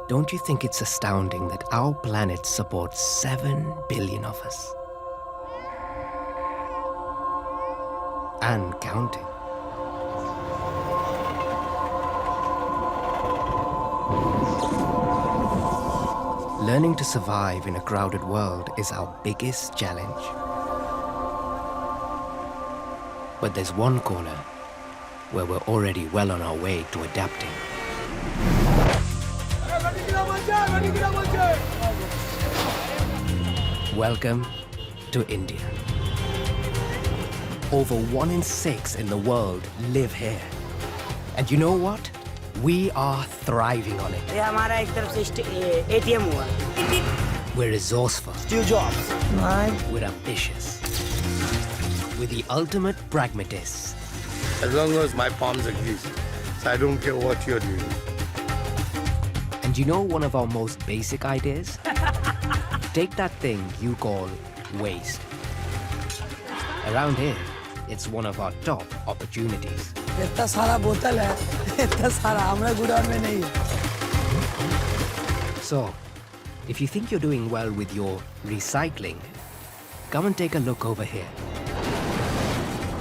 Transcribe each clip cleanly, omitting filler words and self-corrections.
Don't you think it's astounding that our planet supports 7 billion of us? And counting. Learning to survive in a crowded world is our biggest challenge. But there's one corner where we're already well on our way to adapting. Welcome to India. Over 1 in 6 in the world live here. And you know what? We are thriving on it. ये हमारा एक तरफ से ATM हुआ. We're resourceful. Steve Jobs. We're ambitious. We're the ultimate pragmatists. As long as my palms are greased, so I don't care what you're doing. And you know one of our most basic ideas? Take that thing you call waste. Around here, it's one of our top opportunities. इतना सारा बोतल है, इतना सारा हमारा गुदाम में नहीं. So, if you think you're doing well with your recycling, come and take a look over here.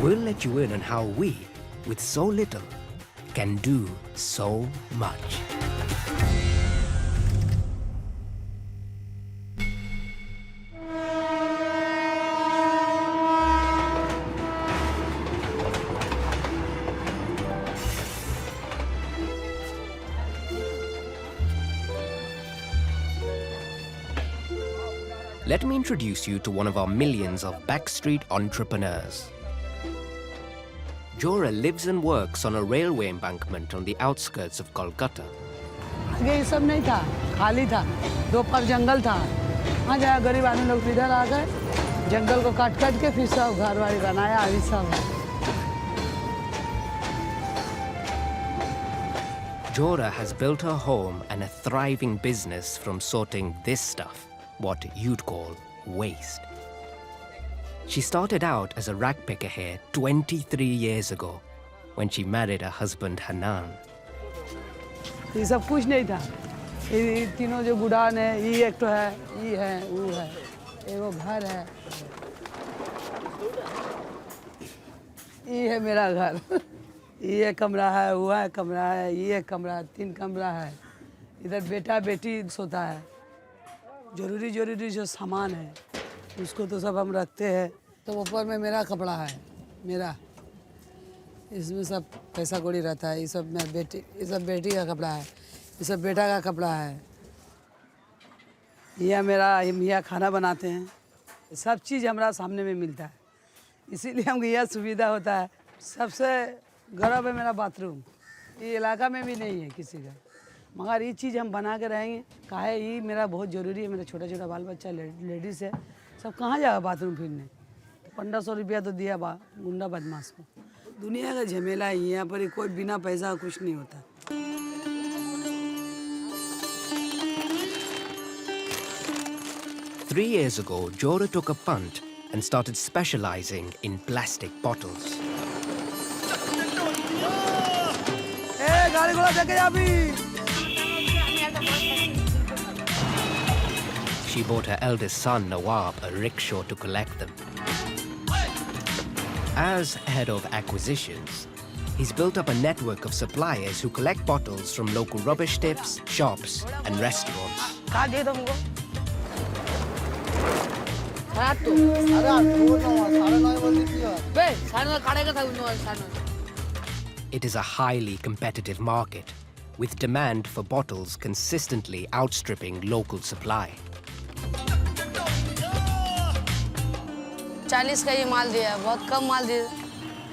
We'll let you in on how we, with so little, can do so much. Let me introduce you to one of our millions of backstreet entrepreneurs. Jora lives and works on a railway embankment on the outskirts of Kolkata. आगे ये सब नहीं था, खाली था. दोपहर जंगल था. वहाँ जाया गरीब आदमी लोग इधर आ गए. जंगल को काट के फिर सब घर वाली बनाया अभी सब. Jora has built her home and a thriving business from sorting this stuff, what you'd call waste. She started out as a rag picker here 23 years ago when she married her husband Hanan. ये सब कुछ नहीं था. ये तीनों जो गुदान है, ये एक तो है, ये है, वो है. एगो घर है. ये है मेरा घर. ये कमरा है, वो है कमरा है, ये कमरा है, 3 कमरा है. इधर बेटा बेटी सोता है. जरूरी जो सामान है उसको तो सब हम रखते हैं. तो ऊपर में मेरा कपड़ा है, मेरा. इसमें सब पैसा कौड़ी रहता है. ये सब बेटी का कपड़ा है, ये सब बेटा का कपड़ा है. यह मेरा यहाँ खाना बनाते हैं. सब चीज़ हमारा सामने में मिलता है, इसीलिए हमको यह सुविधा होता है. सबसे गर्व है मेरा बाथरूम. ये इलाका में भी नहीं है किसी का, मगर ये चीज़ हम बना के रहेंगे. काहे ये मेरा बहुत ज़रूरी है. मेरा छोटा छोटा बाल बच्चा लेडीज़ है, सब कहाँ जाएगा बाथरूम फिरने. 1500 रुपया तो दिया गुंडा बदमाश को. दुनिया का झमेला है यहाँ पर. कोई बिना पैसा कुछ नहीं होता. Three years ago, Jora took a punt and started specializing in plastic bottles. गाड़ी घोड़ा देखे जा भी. She bought her eldest son, Nawab, a rickshaw to collect them. As head of acquisitions, he's built up a network of suppliers who collect bottles from local rubbish tips, shops, and restaurants. कहाँ दे तुमको? It is a highly competitive market, with demand for bottles consistently outstripping local supply. 40 का ये माल दिया है, बहुत कम माल दिया.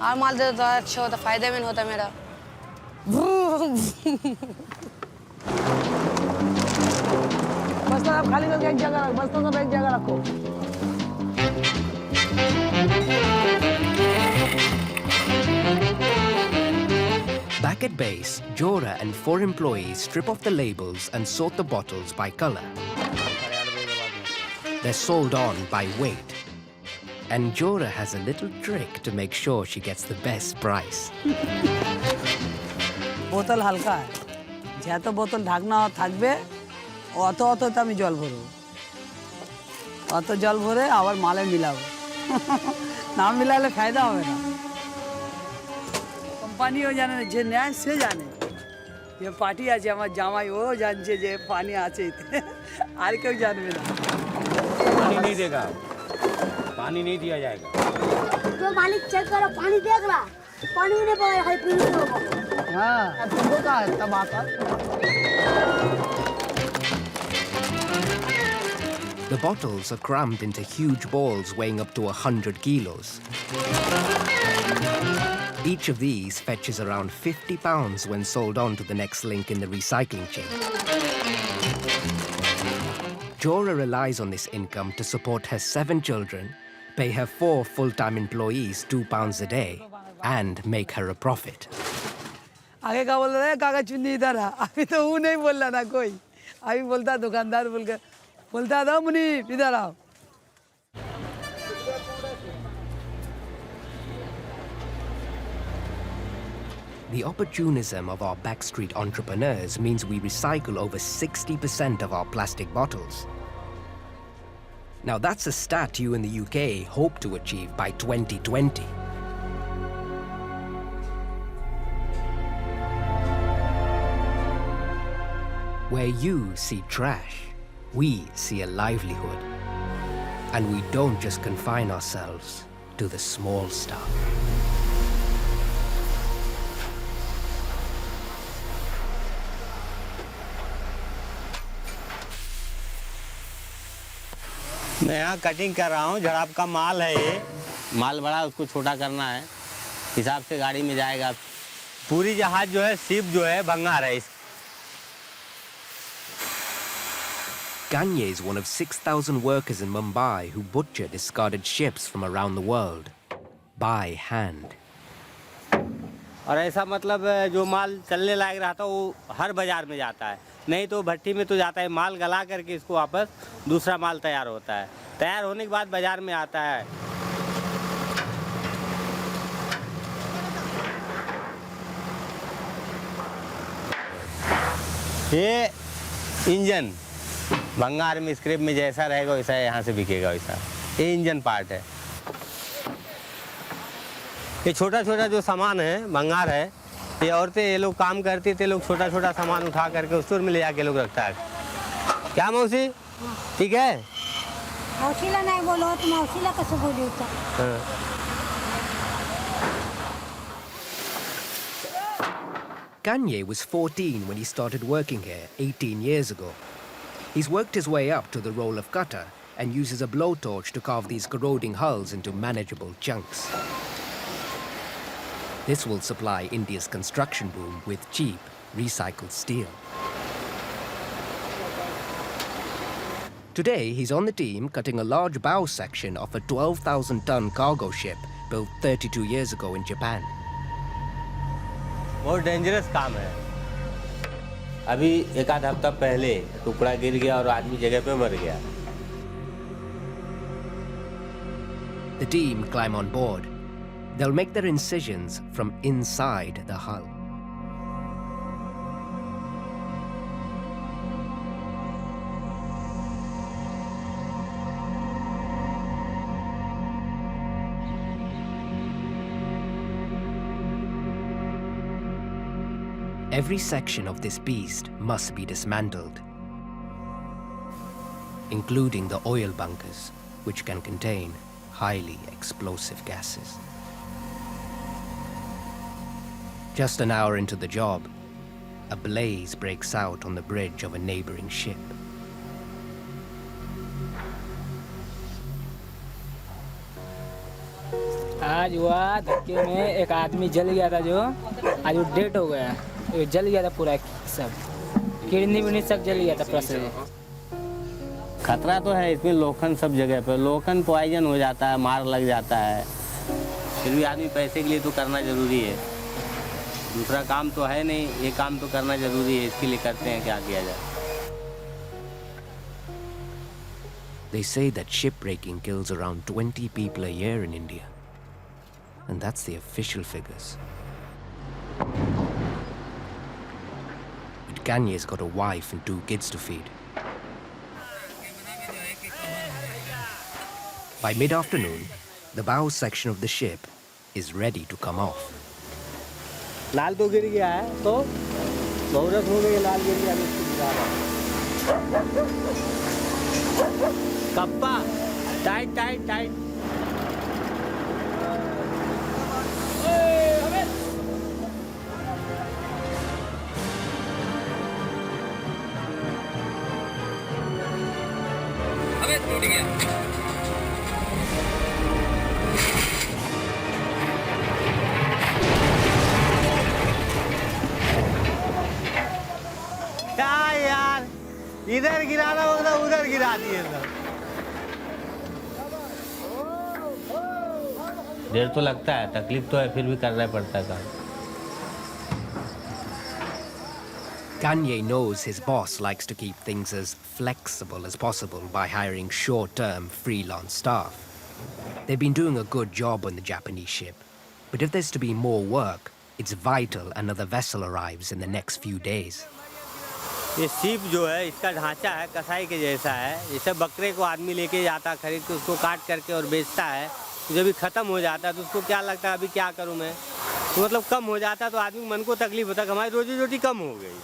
और माल दे तो अच्छा होता, फायदेमंद होता मेरा. बस आप खाली करके एक जगह रखो. बस तो सब एक जगह रखो. Back at base, Jora and 4 employees strip off the labels and sort the bottles by color. They're sold on by weight. And Jora has a little trick to make sure she gets the best price. बोतल हल्का है. या तो बोतल ढाकना और থাকবে অত অততে আমি জল ভরবো, অত জল ভরে আবার মালে মিলাবো। না মিলালে ফায়দা হবে না। কোম্পানিও জানে না, যে নেয় সে জানে যে পার্টি আছে আমার জামাই, ও জানছে যে পানি আছে এতে, আর কেউ জানবে না। पानी नहीं देगा, पानी नहीं दिया जाएगा। जो मालिक चेक करो पानी देख रहा, पानी भी नहीं पाए हाई पीने को। हाँ, अब तुमको कहा है तब आता। The bottles are crammed into huge balls weighing up to 100 kilos. Each of these fetches around 50 pounds when sold on to the next link in the recycling chain. Jora relies on this income to support her 7 children, pay her 4 full-time employees £2 a day, and make her a profit. आगे का बोल रहा है काका चुन्नी इधर आ, अभी तो वो नहीं बोल रहा ना कोई, अभी बोलता दुकानदार बोलता था मुनीफ इधर आओ। The opportunism of our backstreet entrepreneurs means we recycle over 60% of our plastic bottles. Now that's a stat you in the UK hope to achieve by 2020. Where you see trash, we see a livelihood. And we don't just confine ourselves to the small stuff. मैं यहाँ cutting कर रहा हूँ, झड़प का माल है ये, माल बड़ा उसको छोटा करना है, हिसाब से गाड़ी में जाएगा। पूरी जहाज जो है, शिप जो है भंगार है। Gagne is one of 6,000 workers in Mumbai who butcher discarded ships from around the world by hand. और ऐसा मतलब जो माल चलने लायक रहता है वो हर बाजार में जाता है, नहीं तो भट्टी में तो जाता है, माल गला करके इसको वापस दूसरा माल तैयार होता है, तैयार होने के बाद बाजार में आता है। ये इंजन भंगार में स्क्रैप में जैसा रहेगा वैसा यहाँ से बिकेगा वैसा, ये इंजन पार्ट है। ये छोटा छोटा जो सामान है भंगार है, ये औरतें ये लोग काम करती थे, लोग छोटा छोटा सामान उठा करके स्टोर में ले जाके लोग रखता है। क्या मौसी ठीक है? मौसीला नहीं बोलो तो मौसीला कैसे बोली होता? Gagne was 14 when he started working here 18 years ago. He's worked his way up to the role of cutter and uses a blowtorch to carve these corroding hulls into manageable chunks. This will supply India's construction boom with cheap, recycled steel. Today, he's on the team cutting a large bow section of a 12,000-ton cargo ship built 32 years ago in Japan. बहुत dangerous काम है। अभी एक आध हफ्ता पहले टुकड़ा गिर गया और आदमी जगह पे मर गया। The team climb on board. They'll make their incisions from inside the hull. Every section of this beast must be dismantled, including the oil bunkers, which can contain highly explosive gases. Just an hour into the job, a blaze breaks out on the bridge of a neighboring ship. आज हुआ धक्के में एक आदमी जल गया था, जो आज वो डेड हो गया, वो जल गया था पूरा, सब किडनी विडनी सब जल गया था प्रेशर। खतरा तो है इसमें, लोखंड सब जगह पे, लोखंड पॉइजन हो जाता है, मार लग जाता है, फिर भी आदमी पैसे के लिए तो करना जरूरी है, दूसरा काम तो है नहीं, ये काम तो करना जरूरी है, इसके लिए करते हैं, क्या किया जाए। They say that shipbreaking kills around 20 people a year in India. And that's the official figures. But Gagne's got a wife and 2 kids to feed. By mid-afternoon, the bow section of the ship is ready to come off. लाल तो गिर गया है, तो बहुरत हो गई, लाल गिर गया, इसको गिरा रहा। Kappa tight tight tight. क्या यार, इधर गिराना होगा उधर गिरा दिए सब। देर तो लगता है, तकलीफ तो है, फिर भी करना पड़ता है काम। Kanye knows his boss likes to keep things as flexible as possible by hiring short-term freelance staff. They've been doing a good job on the Japanese ship, but if there's to be more work, it's vital another vessel arrives in the next few days. ये सीप जो है, इसका ढांचा है कसाई के जैसा है। जैसे बकरे को आदमी लेके जाता खरीद के, उसको काट करके और बेचता है, तो जब भी ख़त्म हो जाता है तो उसको क्या लगता है अभी क्या करूं मैं, तो मतलब कम हो जाता है तो आदमी मन को तकलीफ होता है कि हमारी रोजी रोटी कम हो गई,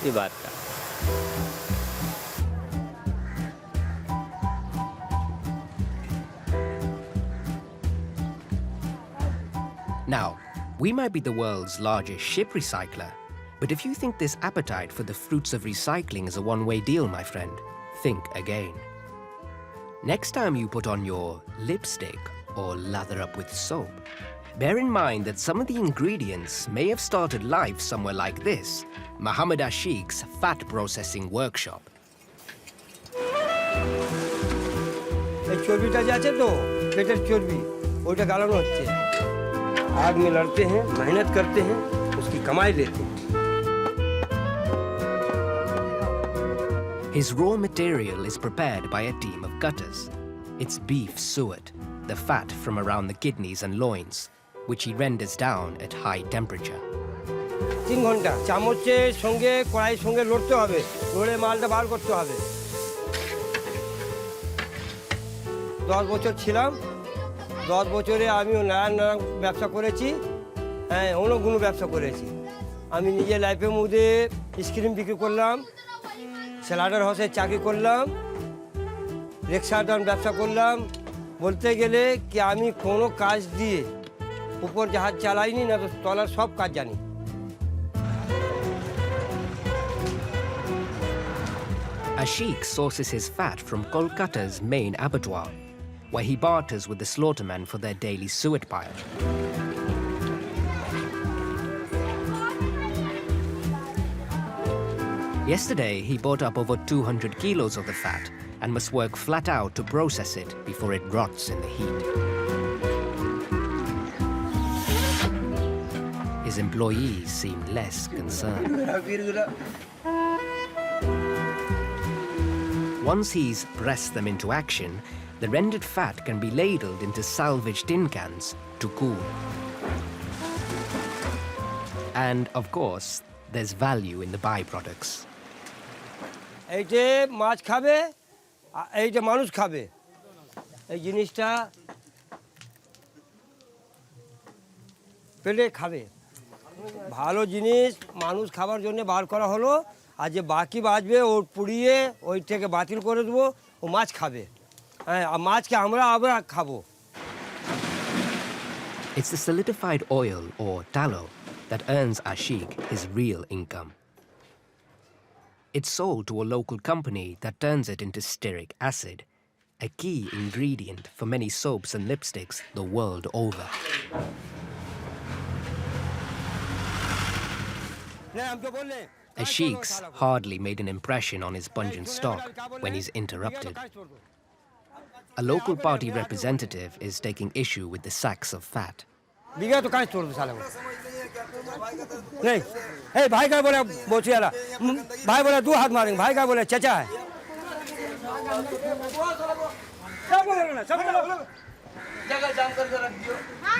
ये बात का। Now, we might be the world's largest ship recycler, but if you think this appetite for the fruits of recycling is a one-way deal, my friend, think again. Next time you put on your lipstick or lather up with soap, bear in mind that some of the ingredients may have started life somewhere like this, Muhammad Ashiq's fat processing workshop. চর্বিটা যাচ্ছে তো পেটের চর্বি ওইটা গালানো হচ্ছে आग में लड़ते हैं मेहनत करते हैं उसकी कमाई लेते हैं His raw material is prepared by a team of cutters. It's beef suet, the fat from around the kidneys and loins, which he renders down at high temperature. 3 ঘন্টা চামচের সঙ্গে কড়াইয়ের সঙ্গে লড়তে হবে লড়ে মালটা বার করতে হবে 10 বছর ছিলাম 10 বছরে আমি নানান ব্যবসা করেছি হ্যাঁ অনেকগুলো ব্যবসা করেছি আমি নিজে লাইফের মধ্যে আইসক্রিম বিক্রি করলাম স্যালাডার হাউসে চাকরি করলাম রিক্সাদার ব্যবসা করলাম বলতে গেলে কি আমি কোনো কাজ দিয়ে উপর জাহাজ চালাইনি না তো তলার সব কাজ জানি Ashiq sources his fat from Kolkata's main abattoir, where he barters with the slaughtermen for their daily suet pile. Yesterday, he bought up over 200 kilos of the fat and must work flat out to process it before it rots in the heat. His employees seem less concerned. Once he's pressed them into action, the rendered fat can be ladled into salvaged tin cans to cool. And, of course, there's value in the byproducts. এই যে মাছ খাবে এই যে মানুষ খাবে এই জিনিসটা পেলে খাবে ভালো জিনিস মানুষ খাবার জন্য বার করা হলো আর যে বাকি বাঁচবে ও পুড়িয়ে ওই থেকে বাতিল করে দেবো ও মাছ খাবে হ্যাঁ আর মাছকে আমরা খাবো It's the solidified oil, or tallow, that earns Ashiq his real income. It's sold to a local company that turns it into stearic acid, a key ingredient for many soaps and lipsticks the world over. Ashiq's hardly made an impression on his pungent stock when he's interrupted. A local party representative is taking issue with the sacks of fat. नहीं ए भाई का बोला बोचियाला भाई बोला 2 हाथ मारेंगे भाई का बोला चाचा है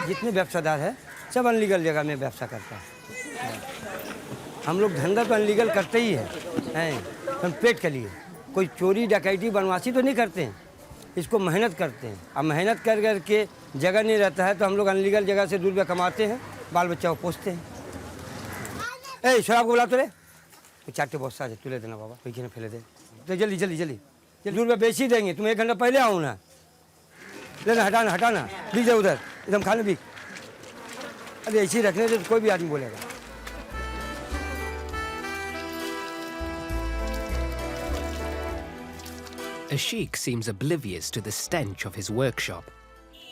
जितने व्यवसायदार है सब अनलीगल जगह में व्यवसाय करता है हम लोग धंधा तो अनलीगल करते ही है हम पेट के लिए कोई चोरी डकैती बनवासी तो नहीं करते हैं इसको मेहनत करते हैं। अब मेहनत कर के जगह नहीं रहता है तो हम लोग अनलीगल जगह से 2 रुपया कमाते हैं, बाल बच्चा को पोसते हैं। ए शराब को बुला तो रे, 4 बहुत सारे तू ले देना बाबा, कोई ना फैले दे तो जल्दी जल्दी जल्दी 2 रुपया बेच ही देंगे। तुम 1 घंटा पहले आओ ना, लेना हटाना हटाना, बिक जाए उधर एकदम खाने बिक। अरे ऐसे ही रखने से कोई भी आदमी बोलेगा। Ashiq seems oblivious to the stench of his workshop,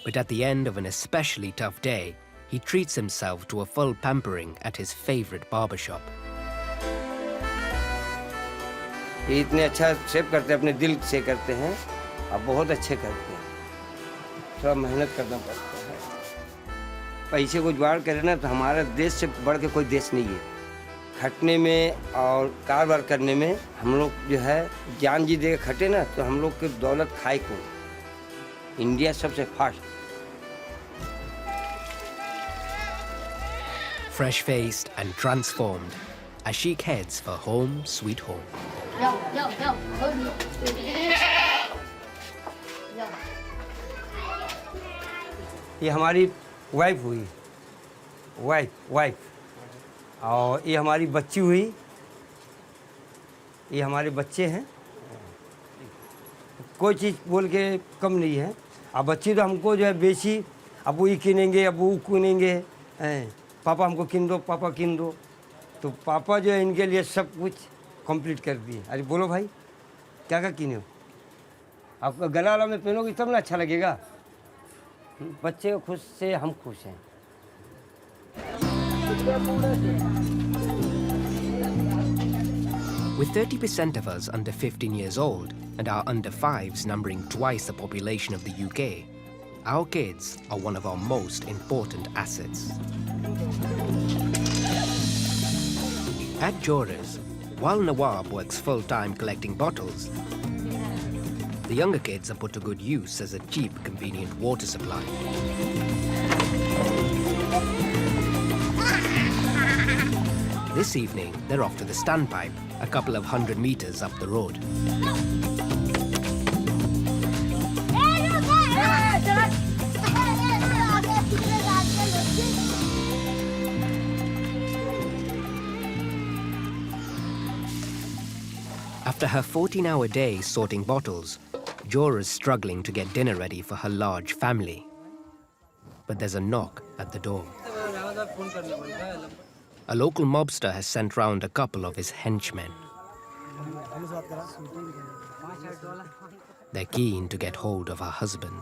but at the end of an especially tough day, he treats himself to a full pampering at his favorite barbershop. ये इतने अच्छा शेप करते हैं, अपने दिल से करते हैं, अब बहुत अच्छे करते हैं। थोड़ा मेहनत करना पड़ता है, पैसे को जुगाड़ करें ना तो हमारा देश से बढ़ के कोई देश नहीं है। खटने में और कारोबार करने में हम लोग जो है जान जी दे खटे ना तो हम लोग की दौलत खाए को। इंडिया सबसे fast. Fresh-faced and transformed, Ashiq heads for home sweet home. ये हमारी वाइफ हुई, वाइफ और ये हमारी बच्ची हुई, ये हमारे बच्चे हैं। कोई चीज़ बोल के कम नहीं है। अब बच्ची तो हमको जो है बेची, अब वो किनेंगे, अब वो किनेंगे, पापा हमको किन दो, पापा किन दो। तो पापा जो है इनके लिए सब कुछ कंप्लीट कर दिए। अरे बोलो भाई क्या क्या किने हो? आपका गला वाला में पहनोगे तब ना अच्छा लगेगा। बच्चे खुश से हम खुश हैं। With 30% of us under 15 years old and our under 5s numbering twice the population of the UK, our kids are one of our most important assets. At Jora's, while Nawab works full-time collecting bottles, the younger kids are put to good use as a cheap, convenient water supply. This evening, they're off to the standpipe, a couple of 100 meters up the road. After her 14-hour day sorting bottles, Jora's struggling to get dinner ready for her large family. But there's a knock at the door. A local mobster has sent round a couple of his henchmen. They're keen to get hold of her husband.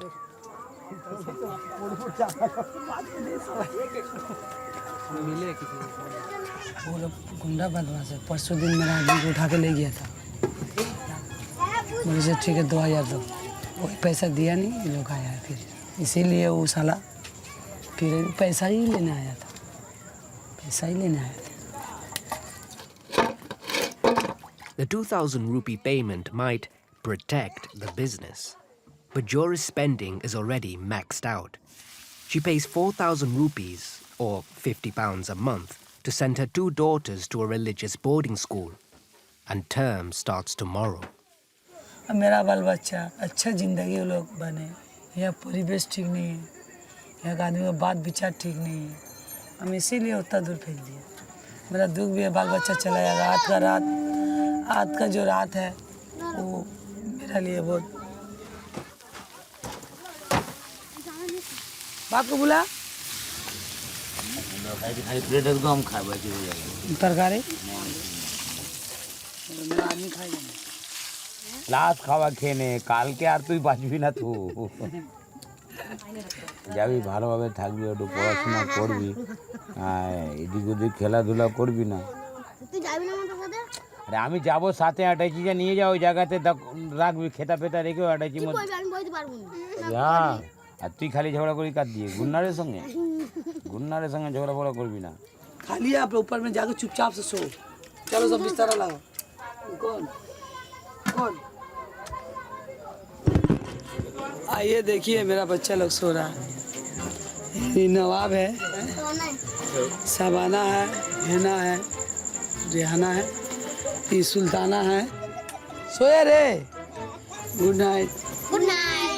वो लोग गुंडा बदमाश है। परसों दिन मेरा आदमी को उठा के ले गया था। मुझे ठीक है 2000 दो, वही पैसा दिया नहीं, ये लोग आया है फिर, इसीलिए वो साला फिर पैसा ही लेने आया था, पैसा ही लेने आया था। The 2,000 rupee payment might protect the business, but Jora's spending is already maxed out. She pays 4,000 rupees, or £50 a month, to send her 2 daughters to a religious boarding school, and term starts tomorrow. अब मेरा बाल बच्चा अच्छा जिंदगी वो लोग बने, यहाँ परिवेश ठीक नहीं है, यहाँ का आदमी का बात विचार ठीक नहीं है, हम इसीलिए उतना दूर भेज दिए। मेरा दुख भी है, बाल बच्चा चला जाएगा। आज का जो रात है वो मेरे लिए बहुत। बाप को बुला तरकारी मेरा आदमी खाएगा। लास्ट খাওয়া খেয়ে নে, কালকে আর তুই বাঁচবি না তো। যাবি ভালোভাবে থাকবি, একটু পড়াশোনা করবি, এদিক ওদিক খেলাধুলা করবি না। তুই যাবি না আমার সাথে? আরে আমি যাবো সাথে, আটাইছি যে নিয়ে যাও ওই জায়গাতে রাখবি, খেতা পেতা রেখে আটাইছি মধ্যে। আমি বইতে পারবো না। হ্যাঁ, আর তুই খালি ঝগড়া করি কার দিয়ে? গুন্নারের সঙ্গে ঝগড়া ফগড়া করবি না। खाली आप ऊपर में जाकर चुपचाप से सो। चलो सब बिस्तर लगाओ। कौन आइए देखिए मेरा बच्चा लोग सो रहा है। ये नवाब है, शबाना है, हिना है, रेहाना है, ये सुल्ताना है। सोया रे। Good night. Good night.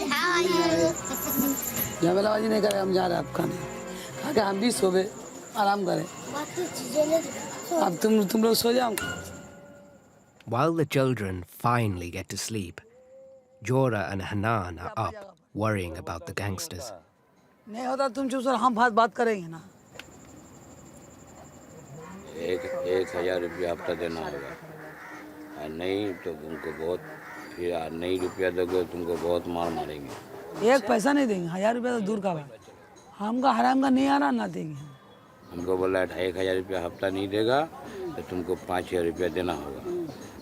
झमेलाबाजी नहीं करें, हम जा रहे हैं आप खाने खा के हम भी सोवे आराम करें। अब तुम लोग सो जाओ। While the children finally get to sleep, Jora and Hanan are up, worrying about the gangsters. नहीं होता तुम चुप सर, हम बात करेंगे ना। 1,000 रुपया हफ्ता देना होगा, और नहीं तो तुमको बहुत, फिर नहीं रुपया दोगे तुमको बहुत मार मारेंगे। एक पैसा नहीं देंगे, 1,000 रुपया तो दूर का बात, हमका हराम का नहीं आ रहा ना देंगे। हमको बोला 1,000 रुपया हफ्ता नहीं देगा तो तुमको 5,000 रुपया देना होगा।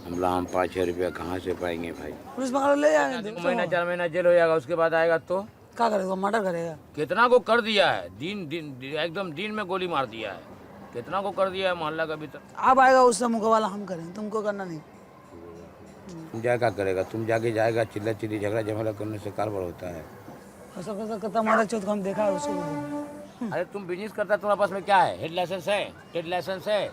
हम बोला हम 5,000 रुपया कहाँ से पाएंगे भाई? पुलिस पकड़ ले जाएंगे। महीना 4 महीना जेल हो जाएगा, उसके बाद आएगा तो क्या करेगा? मर्डर करेगा। कितना को कर दिया है, एकदम दिन में गोली मार दिया है, कितना को कर दिया है मोहल्ला का भीतर। अब आएगा उससे मुकाबला हम करेंगे, तुमको करना नहीं। तुम क्या करेगा? तुम जाएगा चिल्ला चिल्ली झगड़ा झमेला करने से कारबार होता है। ऐसा कैसा करता मारा चौथ को हम देखा है उसको। अरे तुम बिजनेस करता, तुम्हारे पास में क्या है? हेड लाइसेंस है? ट्रेड लाइसेंस है?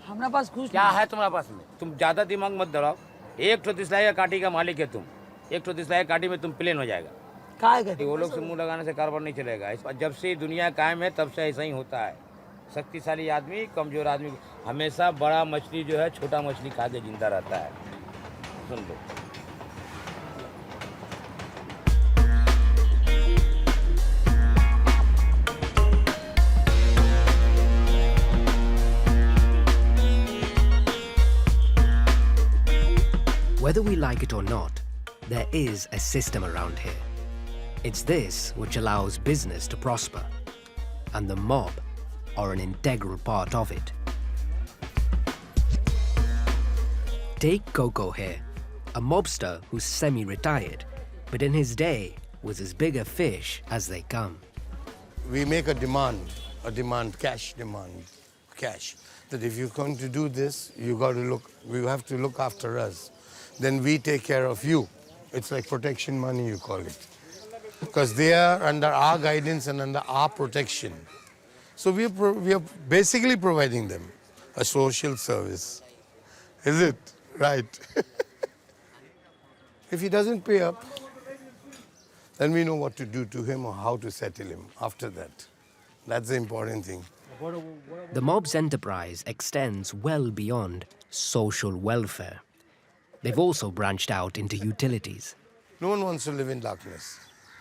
हमारे पास कुछ क्या है तुम्हारे पास में? तुम ज़्यादा दिमाग मत दौड़ाओ। एक ठो दिसलाई काठी का मालिक है तुम, एक ठो दिसलाई काठी में तुम प्लेन हो जाएगा। क्या वो लोग से मुंह लगाने से कारोबार नहीं चलेगा। जब से दुनिया कायम है तब से ऐसा ही होता है। शक्तिशाली आदमी कमजोर आदमी हमेशा बड़ा मछली जो है छोटा मछली खा के जिंदा रहता है। सुन लो, Whether we like it or not, there is a system around here. It's this which allows business to prosper, and the mob are an integral part of it. Take Coco here, a mobster who's semi-retired, but in his day was as big a fish as they come. We make a demand, cash demand, cash. That if you're going to do this, you have to look after us. Then we take care of you. It's like protection money, you call it. Because they are under our guidance and under our protection. So we are basically providing them a social service. Is it? Right. If he doesn't pay up, then we know what to do to him or how to settle him after that. That's the important thing. The mob's enterprise extends well beyond social welfare. They've also branched out into utilities. No one wants to live in darkness.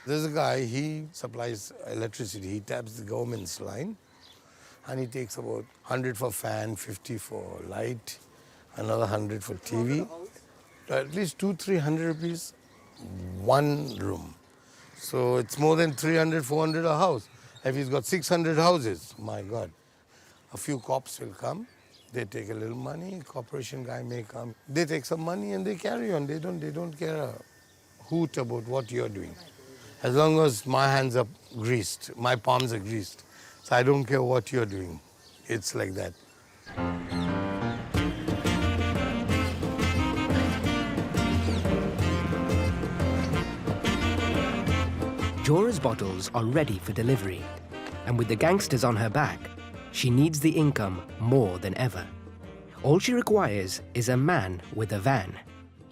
There's a guy, he supplies electricity. He taps the government's line and he takes about 100 for fan, 50 for light, another 100 for TV. At least 200-300 rupees, one room. So it's more than 300-400 a house. If he's got 600 houses, my God. A few cops will come. They take a little money, corporation guy may come. They take some money and they carry on. They don't care a hoot about what you're doing. As long as my hands are greased, my palms are greased. So I don't care what you're doing. It's like that. Jora's bottles are ready for delivery, and with the gangsters on her back, she needs the income more than ever. All she requires is a man with a van.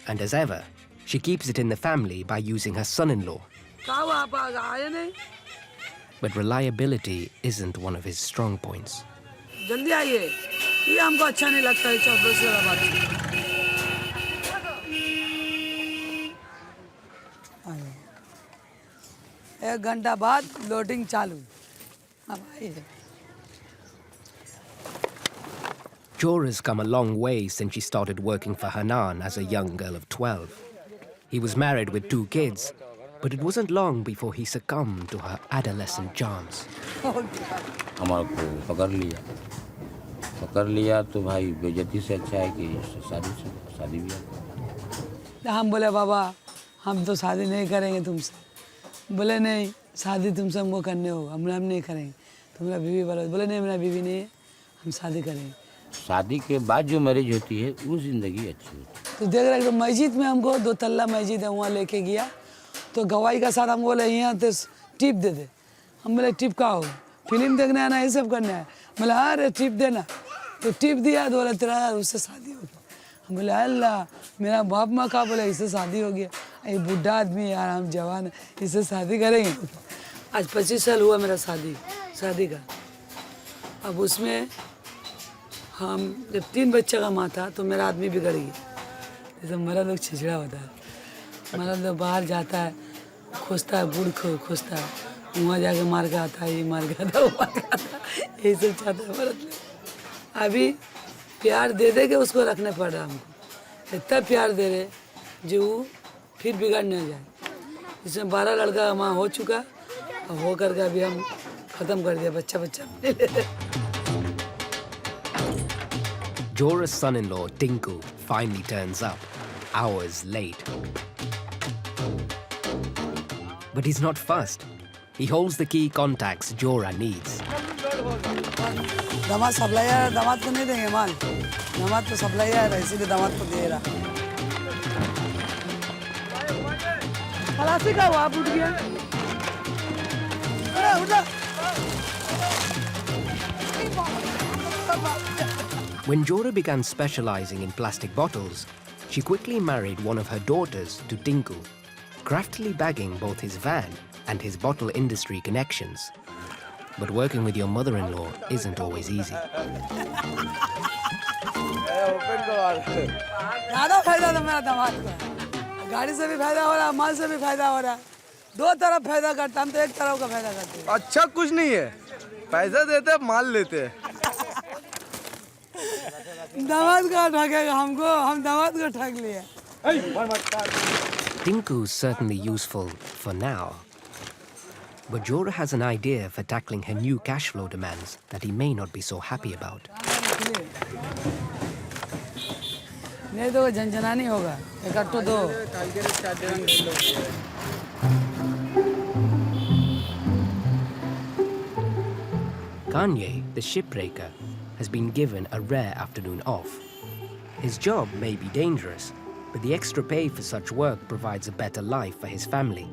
And as ever, she keeps it in the family by using her son-in-law. But reliability isn't one of his strong points. जल्दी आइए, ये हमको अच्छा नहीं लगता है चौबीस वाला बात। एक घंटा बाद लोडिंग चालू। अब आइए। Jora's come a long way since she started working for Hanan as a young girl of 12. He was married with 2 kids, but it wasn't long before he succumbed to her adolescent charms. हमारे को पकड़ लिया तो भाई बेइज्जती से अच्छा है कि शादी भी। हम बोले बाबा हम तो शादी नहीं करेंगे तुमसे। बोले नहीं शादी तुमसे हमको करने हो, हम नहीं करेंगे। तुम्हारा बीवी वाला बोले नहीं मेरा बीवी नहीं है, हम शादी करेंगे। शादी के बाद जो मैरिज होती है वो जिंदगी अच्छी होती है। तो देख रहे तो मस्जिद में हमको 2 तल्ला मस्जिद है, वहाँ लेके गया तो गवाही का साथ हमको बोले यहाँ तो टिप दे दे। हम बोले टिप का हो, फिल्म देखने आना ये सब करना है। बोले अरे टिप देना, तो टिप दिया तो बोले तेरा उससे शादी होगी। हम हम बोले अल्लाह मेरा बाप माँ का बोला इससे शादी हो गया, ये बुढ़ा आदमी यार हम जवान इससे शादी करेंगे। आज 25 साल हुआ मेरा शादी का। अब उसमें हम जब 3 बच्चे का माँ था तो मेरा आदमी बिगड़ गया। जैसे मर्द लोग छिछड़ा होता है, मर्द लोग बाहर जाता है खोजता है, बूढ़ को खोजता है, वहाँ जाके मार के आता है, ये मार के आता है, वो मार के आता है, यही सब चाहता है मर्द लोग। अभी प्यार दे दे के उसको रखने पड़ रहा हमको, इतना प्यार दे रहे जो वो फिर बिगड़ नहीं जाए। इसमें 12 लड़का का माँ हो चुका, और हो करके अभी हम ख़त्म कर दिया, बच्चा Jora's son-in-law, Tinku, finally turns up, hours late. But he's not fussed. He holds the key contacts Jora needs. दामाद सप्लायर, दामाद को नहीं देंगे माल, दामाद तो सप्लायर है इसीलिए दामाद को दे रहा। खलासी का हुआ उठ गया, उठा। When Jora began specializing in plastic bottles, she quickly married one of her daughters to Tinku, craftily bagging both his van and his bottle industry connections. But working with your mother-in-law isn't always easy. ज़्यादा फायदा तो मेरा दामाद को है, गाड़ी से भी फायदा हो रहा, माल से भी फायदा हो रहा, दो तरफ फायदा करता, हम तो एक तरफ का फायदा करते हैं। अच्छा कुछ नहीं है, पैसा देते माल लेते। दामाद का ठगेगा हमको, हम दामाद को ठग लिए। Tinku's certainly useful for now. But Jora has an idea for tackling her new cash flow demands that he may not be so happy about. नहीं तो झंझना नहीं होगा, इकट्ठो दो। Kanye, the shipbreaker, has been given a rare afternoon off. His job may be dangerous, but the extra pay for such work provides a better life for his family.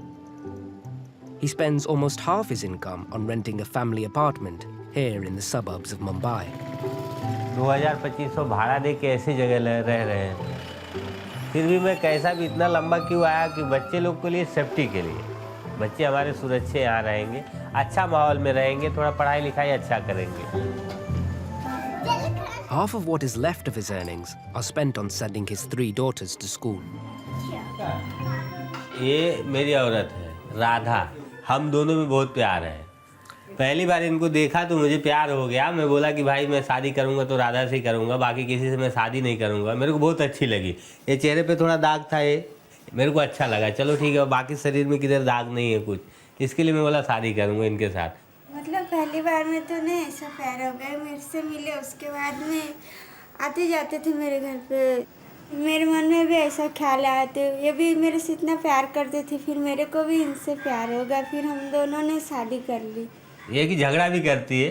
He spends almost half his income on renting a family apartment here in the suburbs of Mumbai. 2200 भाड़ा दे के ऐसी जगह रह रहे हैं, फिर भी मैं कैसा भी इतना लंबा क्यों आया कि बच्चे लोग के लिए, सेफ्टी के लिए। बच्चे हमारे सुरक्षित यहाँ रहेंगे, अच्छा माहौल में रहेंगे, थोड़ा पढ़ाई लिखाई अच्छा करेंगे। Half of what is left of his earnings are spent on sending his 3 daughters to school. ये मेरी औरत है, राधा। हम दोनों में बहुत प्यार है। पहली बार इनको देखा तो मुझे प्यार हो गया। मैं बोला कि भाई मैं शादी करूंगा तो राधा से ही करूंगा, बाकी किसी से मैं शादी नहीं करूंगा। मेरे को बहुत अच्छी लगी। ये चेहरे पे थोड़ा दाग था, ये मेरे को अच्छा लगा। चलो ठीक है, बाकी शरीर में किधर दाग नहीं है कुछ, इसके लिए मैं बोला शादी करूंगा इनके साथ। मतलब पहली बार में तो नहीं ऐसा प्यार हो गया, मेरे से मिले उसके बाद में आते जाते थे मेरे घर पे। मेरे मन में भी ऐसा ख्याल आया था, ये भी मेरे से इतना प्यार करते थे, फिर मेरे को भी इनसे प्यार हो गया, फिर हम दोनों ने शादी कर ली। ये कि झगड़ा भी करती है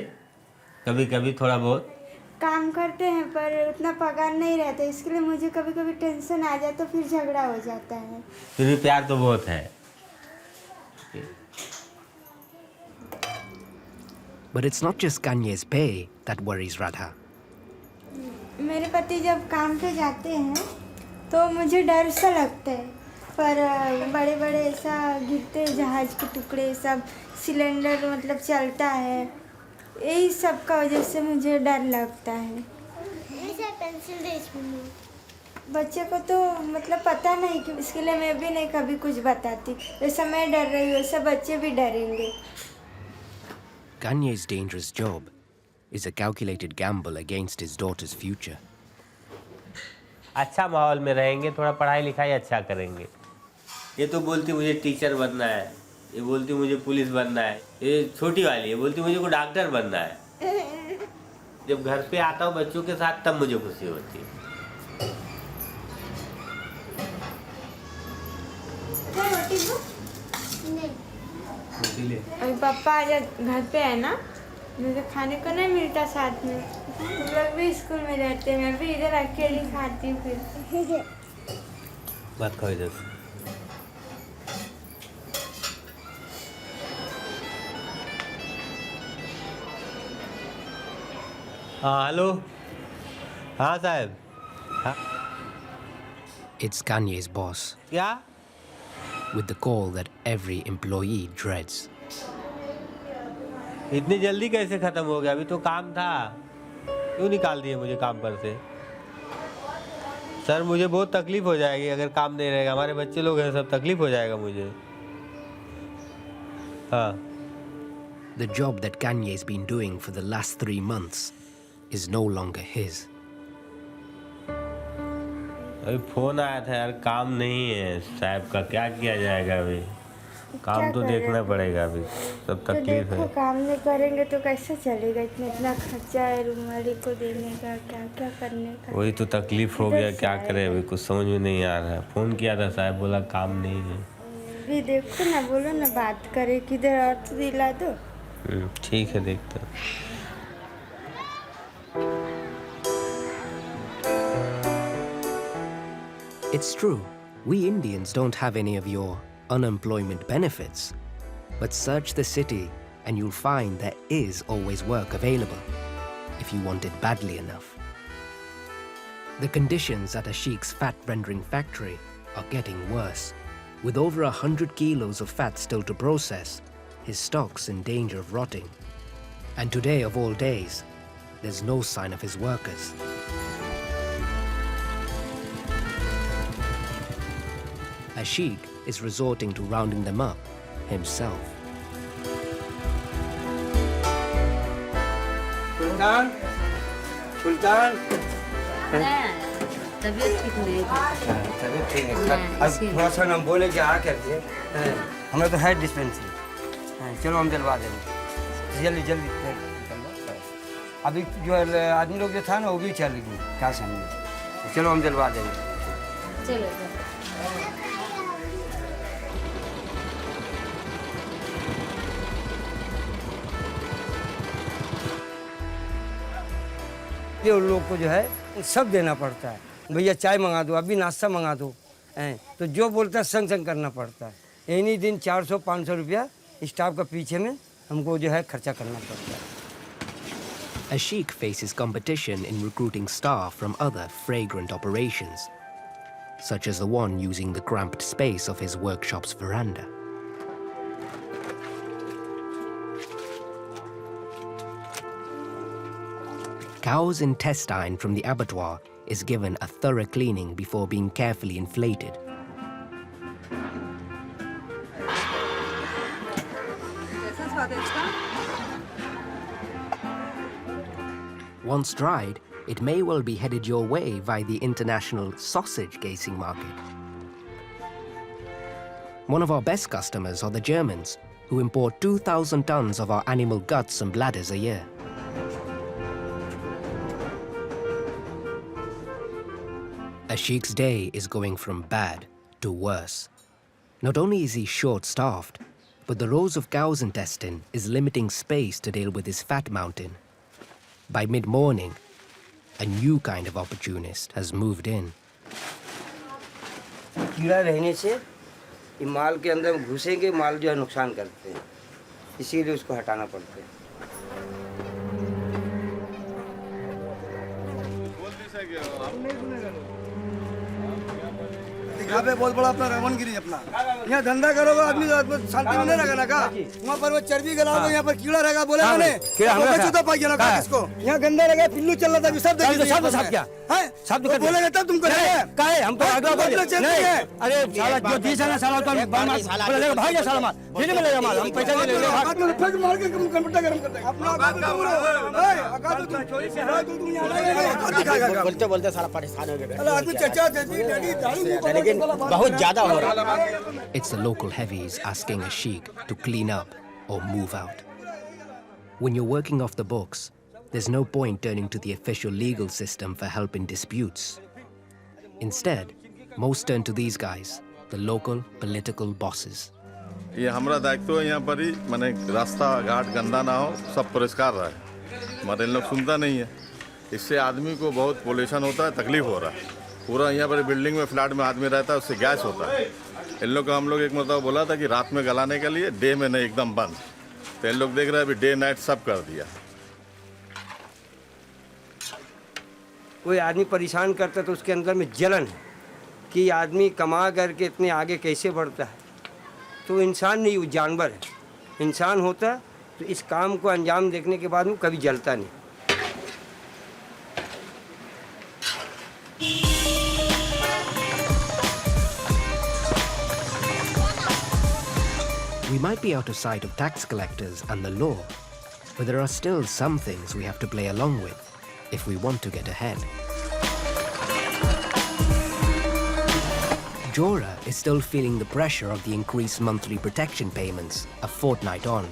कभी कभी, थोड़ा बहुत काम करते हैं पर उतना पगार नहीं रहता, इसके लिए मुझे कभी कभी टेंशन आ जाए तो फिर झगड़ा हो जाता है। फिर भी प्यार तो बहुत है। But it's not just Kanye's pay that worries Radha. मेरे पति जब काम पे जाते हैं तो मुझे डर सा लगता है, पर बड़े बड़े ऐसा गिरते जहाज के टुकड़े, सब सिलेंडर मतलब चलता है, यही सब का वजह से मुझे डर लगता है। बच्चे को तो मतलब पता नहीं कि इसके लिए मैं भी नहीं कभी कुछ बताती, जैसा मैं डर रही हूँ वैसा बच्चे भी डरेंगे। Kanye's dangerous job is a calculated gamble against his daughter's future. अच्छा माहौल में रहेंगे, थोड़ा पढ़ाई लिखाई अच्छा करेंगे। ये तो बोलती मुझे टीचर बनना है, ये बोलती मुझे पुलिस बनना है, ये छोटी वाली ये बोलती मुझे को डॉक्टर बनना है। जब घर पे आता हूँ बच्चों के साथ तब मुझे खुशी होती है। अभी पापा आज घर पे है ना, मुझे खाने को नहीं मिलता साथ में, तुम लोग भी स्कूल में रहते हैं, मैं भी इधर अकेली खाती हूँ। फिर बात खाओ इधर। हाँ हेलो, हाँ साहब, हाँ It's Kanye's boss, क्या? with the call that every employee dreads. इतनी जल्दी कैसे खत्म हो गया? अभी तो काम था, क्यों निकाल दिए मुझे काम पर से? सर मुझे बहुत तकलीफ हो जाएगी अगर काम नहीं रहेगा, हमारे बच्चे लोग हैं, सब तकलीफ हो जाएगा मुझे। हाँ। The job that Kanye's been doing for the last 3 months is no longer his. अभी फोन आया था यार, काम नहीं है साहब का, क्या किया जाएगा अभी? काम तो देखना पड़ेगा, अभी सब तो तकलीफ देखो है। काम नहीं करेंगे तो कैसे चलेगा? इतना खर्चा है रूम वाले को देने का, क्या क्या करने का। वही तो तकलीफ हो गया, क्या करें अभी कुछ समझ में नहीं आ रहा है। फोन किया था साहब, बोला काम नहीं है। भी देखो ना, बोलो ना बात करे, किधर और तो दिला दो। ठीक है, देखते हैं। It's true, we Indians don't have any of your unemployment benefits. But search the city and you'll find there is always work available, if you want it badly enough. The conditions at Ashik's fat rendering factory are getting worse. With over 100 kilos of fat still to process, his stock's in danger of rotting. And today of all days, there's no sign of his workers. Ashik is resorting to rounding them up himself. सुल्तान, सुल्तान। तबीयत ठीक नहीं है। तबीयत ठीक है। अब थोड़ा सा हम बोले कि आ करके, हमें तो है डिस्पेंसरी, चलो हम दिलवा देंगे जल्दी जल्दी। अभी जो आदमी लोग जो था ना, वो भी चल गई, क्या समझे? चलो हम दिलवा देंगे। चलो ये उन लोग को जो है सब देना पड़ता है। भैया चाय मंगा दो, अभी नाश्ता मंगा दो, तो जो बोलता है संग संग करना पड़ता है। इन्हीं दिन 400-500 रुपया स्टाफ का पीछे में हमको जो है खर्चा करना पड़ता है। Ashik faces competition in recruiting staff from other fragrant operations, such as the one using the cramped space of his workshop's veranda. Cow's intestine from the abattoir is given a thorough cleaning before being carefully inflated. Once dried, it may well be headed your way via the international sausage casing market. One of our best customers are the Germans, who import 2,000 tons of our animal guts and bladders a year. Ashik's day is going from bad to worse. Not only is he short-staffed, but the rows of cow's intestine is limiting space to deal with his fat mountain. By mid-morning, a new kind of opportunist has moved in. कीड़ा रहने से ये माल के अंदर घुसेंगे, माल जो है नुकसान करते हैं, इसीलिए उसको हटाना पड़ता है। यहाँ पे बहुत बड़ा अपना रमनगिरी अपना, यहाँ धंधा करोगे आदमी शांति में नहीं रहेगा ना का? वहाँ पर वो चर्बी गलाओगे, यहाँ पर कीड़ा रहेगा, बोले मैंने तो पाई ना का किसको? यहाँ गंदा रहेगा, पिल्लू चल रहा था, सब देखिए सब क्या है, सब बोलेंगे तब तुमको काहे हम तो आगे नहीं। अरे साला जो दिस है ना साला तो बोलेगा भाई जा साला माल फिर मिलेगा माल, हम पैसा ले लेंगे, फिर मार के कंप्यूटर गरम कर देंगे अपना चोरी से है, तुम यहाँ दिखाएगा बोलते बोलते साला परेशान हो गए। आदमी चचा चची डैडी दारू बहुत ज्यादा हो रहा है। It's the local heavies asking Ashik to clean up or move out. When you're working off the books, there's no point turning to the official legal system for help in disputes. Instead, most turn to these guys, the local political bosses. ये हमारा दायित्व है यहाँ पर ही, माने रास्ता घाट गंदा ना हो, सब परिष्कार रहे, हमारे लोग सुनता नहीं है, इससे आदमी को बहुत पोल्यूशन होता है, तकलीफ हो रहा है। पूरा यहाँ पर बिल्डिंग में फ्लैट में आदमी रहता है, उससे गैस होता है। इन लोग को हम लोग एक मतलब बोला था कि रात में गलाने के लिए, डे में नहीं, एकदम बंद। तो इन लोग देख रहे हैं अभी डे नाइट सब कर दिया। कोई आदमी परेशान करता तो उसके अंदर में जलन है, कि आदमी कमा करके इतने आगे कैसे बढ़ता है। तो इंसान नहीं, वो जानवर है। इंसान होता तो इस काम को अंजाम देखने के बाद वो कभी जलता नहीं। We might be out of sight of tax collectors and the law, but there are still some things we have to play along with if we want to get ahead. Jora is still feeling the pressure of the increased monthly protection payments a fortnight on.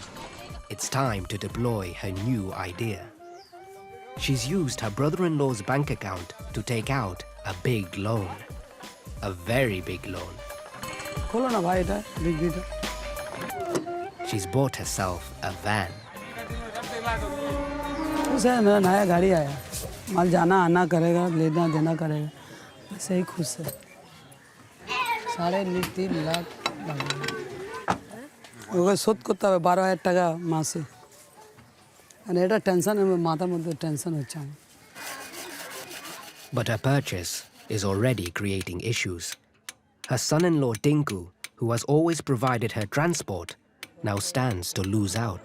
It's time to deploy her new idea. She's used her brother-in-law's bank account to take out a big loan. A very big loan. खोलो ना भाई इधर, big इधर। She's bought herself a van. खुश है, मेरा नया गाड़ी आया, माल जाना आना करेगा, लेना देना करेगा, ऐसे ही खुश है। 3.5 लाख ওকে শোধ করতে হবে 12,000 টাকা মাসে। আর এটা টেনশন, মাথার মধ্যে টেনশন হচ্ছে আমার। But her purchase is already creating issues. Her son-in-law Tinku, who has always provided her transport, now stands to lose out.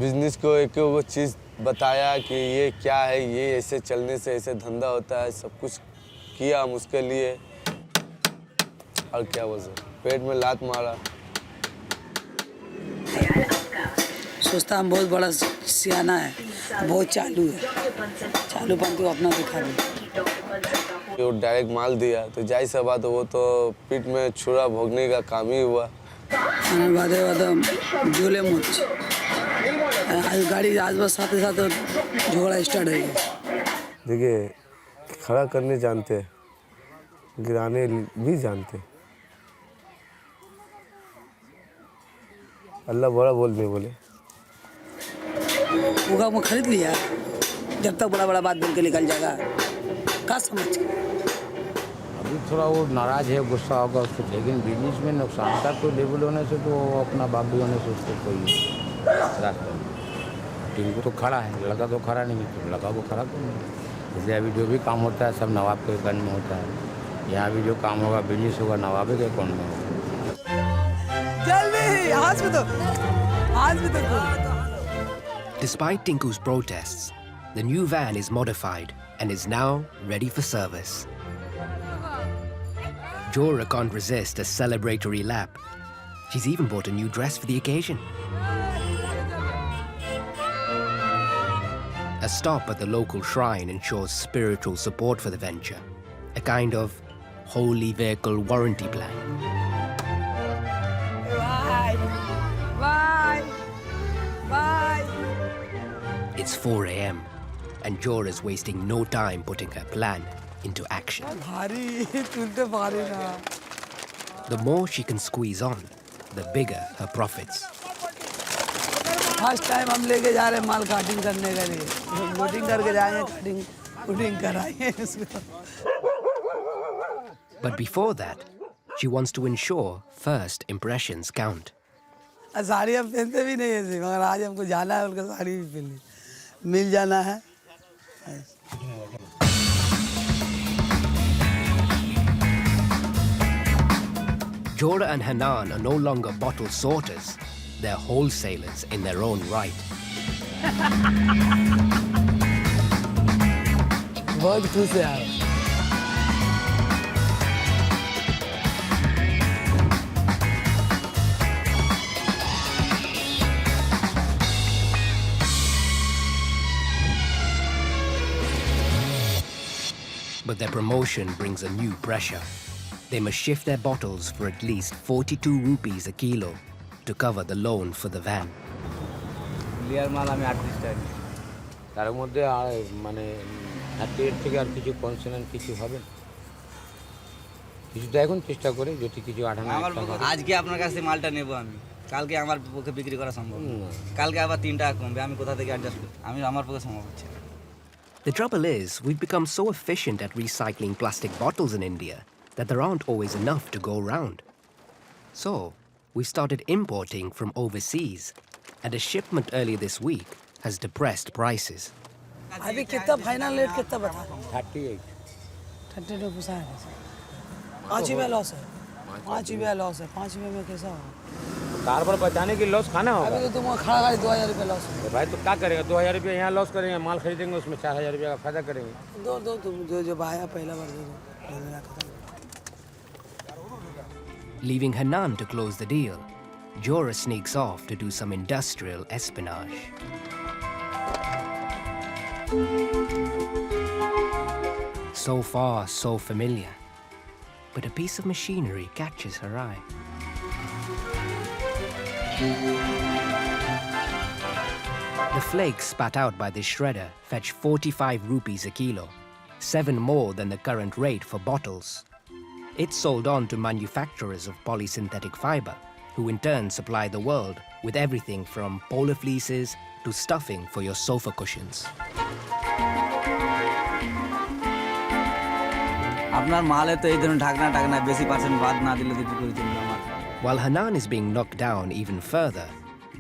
Business को एक चीज़ बताया कि ये क्या है, ये ऐसे चलने से ऐसे धंधा होता है, सब कुछ किया हम उसके लिए। और क्या बोल सकते, पेट में लात मारा। सोचता हम बहुत बड़ा सियाना है, बहुत चालू है, चालूपन तो अपना दिखा दे। वो डायरेक्ट माल दिया तो जाहिर सा बात, वो तो पीठ में छुरा भोगने का काम ही हुआ। बादे झोले मुझ आज गाड़ी आज बस साथ ही साथ झोला स्टार्ट है। देखिए, खड़ा करने जानते, गिराने भी जानते। अल्लाह बड़ा बोल में बोले। होगा वो खरीद लिया, जब तक बड़ा बड़ा बात बोल के निकल जाएगा क्या समझ। अभी थोड़ा वो नाराज है, गुस्सा होगा उसको, लेकिन बिजनेस में नुकसान का तो लेवल होने से तो अपना बाप भी होने से उसको कोई रास्ता नहीं। टिंकू तो खड़ा है, लड़का तो खड़ा नहीं है, तो लड़का को खड़ा करो। इसलिए अभी जो भी काम होता है सब नवाब के गन में होता है। यहाँ भी जो काम होगा, बिजनेस होगा, नवाब के कौन में होगा। जल्दी आज भी तो Despite Tinku's protests, the new van is modified and is now ready for service. Jora can't resist a celebratory lap. She's even bought a new dress for the occasion. A stop at the local shrine ensures spiritual support for the venture, a kind of holy vehicle warranty plan. Bye. It's 4 a.m. and Jora's wasting no time putting her plan into action. The more she can squeeze on, the bigger her profits. First time हम लेके जा रहे हैं माल cutting करने के लिए, loading करके जाएंगे, काटिंग कराएंगे इसको। But before that, she wants to ensure first impressions count. Sari हम पहनते भी नहीं ऐसे, मगर आज हमको जाना है, उनका साड़ी भी पहननी, मिल जाना है। Jora and Hanan are no longer bottle sorters, they're wholesalers in their own right. बहुत खुश है यार। But their promotion brings a new pressure. They must shift their bottles for at least 42 rupees a kilo to cover the loan for the van. Clear মাল আমি 38 টাকা, তার মধ্যে মানে 38 থেকে আর কিছু কনসেশন কিছু হবে না। কিছুটা এখন চেষ্টা করে যদি কিছু 58 টাকা। আজকে আপনার কাছে মালটা নেব আমি, কালকে আমার পক্ষে বিক্রি করা সম্ভব না, কালকে আবার 3 টাকা কমবে, আমি কোথা থেকে অ্যাডজাস্ট করব, আমি আমার পক্ষে সম্ভব হচ্ছে না। The trouble is, we've become so efficient at recycling plastic bottles in India that there aren't always enough to go around. So, we started importing from overseas, and a shipment earlier this week has depressed prices. अभी कितना final rate कितना बता? 38 32 पुसा है 5 रुपया loss है 5 रुपया loss है 5 रुपये में कैसा होगा कार पर बचाने की लॉस खाना होगा। अभी तो तुम खड़ा गाड़ी 2000 रुपये लॉस है तो भाई तो क्या करेंगे, 2000 रुपये यहाँ लॉस करेंगे, माल खरीदेंगे उसमें 4000 रुपये का फायदा करेंगे। दो तुम जो आया पहला बार दे दो मेरा खत्म। Leaving Hanan to close the deal, Jora sneaks off to do some industrial espionage. So far, so familiar. But a piece of machinery catches her eye. The flakes spat out by this shredder fetch 45 rupees a kilo, 7 more than the current rate for bottles. It's sold on to manufacturers of polysynthetic fiber, who in turn supply the world with everything from polar fleeces to stuffing for your sofa cushions. আপনার মালে তো এই ধরনের ঢাকনা বেশি percent বাদ না দিলে তো কি করে চলবে আমার। While Hanan is being knocked down even further,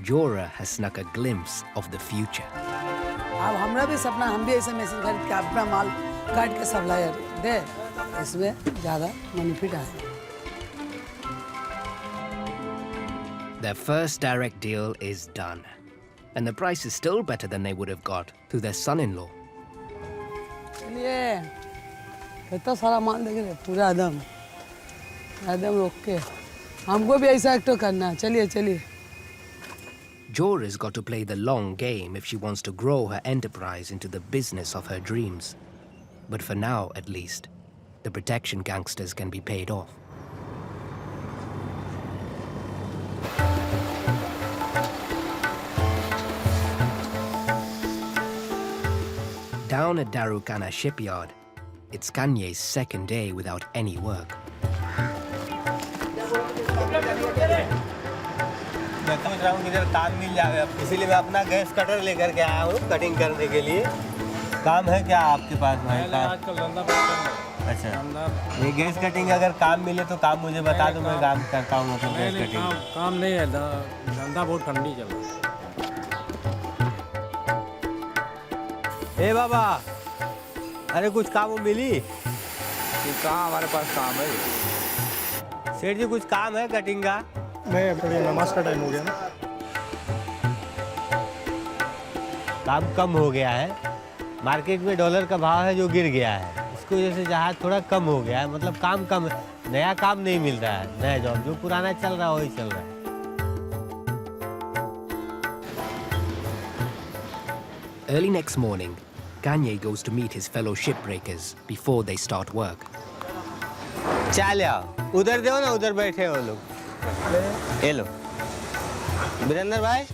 Jora has snuck a glimpse of the future. अब हमरा भी सपना, हम भी ऐसे मशीन खरीद के अपना माल काट के सप्लायर दे, इसमें ज़्यादा बेनिफिट आए। Their first direct deal is done, and the price is still better than they would have got through their son-in-law. चलिए, इतना सारा माल देख रहे, पूरा एकदम रोक के, हमको भी ऐसा एक्ट करना है। चलिए। Jora's got to play the long game if she wants to grow her enterprise into the business of her dreams. But for now, at least, the protection gangsters can be paid off. Down at Darukana shipyard, it's Kanye's second day without any work. मैं सोच रहा हूँ इधर काम मिल जाएगा, इसीलिए मैं अपना गैस कटर लेकर के आया हूँ कटिंग करने के लिए। काम है क्या आपके पास भाई? आजकल धंधा बहुत कम है। अच्छा, ये गैस कटिंग अगर काम मिले तो काम मुझे बता दो, मैं काम करता हूँ। मतलब गैस कटिंग काम नहीं है, धंधा बहुत ठंडी चल रहा है। ए बाबा, अरे कुछ काम मिली? कहाँ हमारे पास काम है? सेठ जी कुछ काम है कटिंग का? मैं नमाज का टाइम हो गया ना। काम कम हो गया है, मार्केट में डॉलर का भाव है जो गिर गया है, इसकी वजह से जहाज थोड़ा कम हो गया है। मतलब काम कम है, नया काम नहीं मिल रहा है, नया जॉब जो पुराना चल रहा है वही चल रहा है। Early next morning, Kanye goes to meet his fellow shipbreakers before they start work. चाय ले आओ, उधर दो ना, उधर बैठे हो लोग। ये लो वीरेंद्र भाई,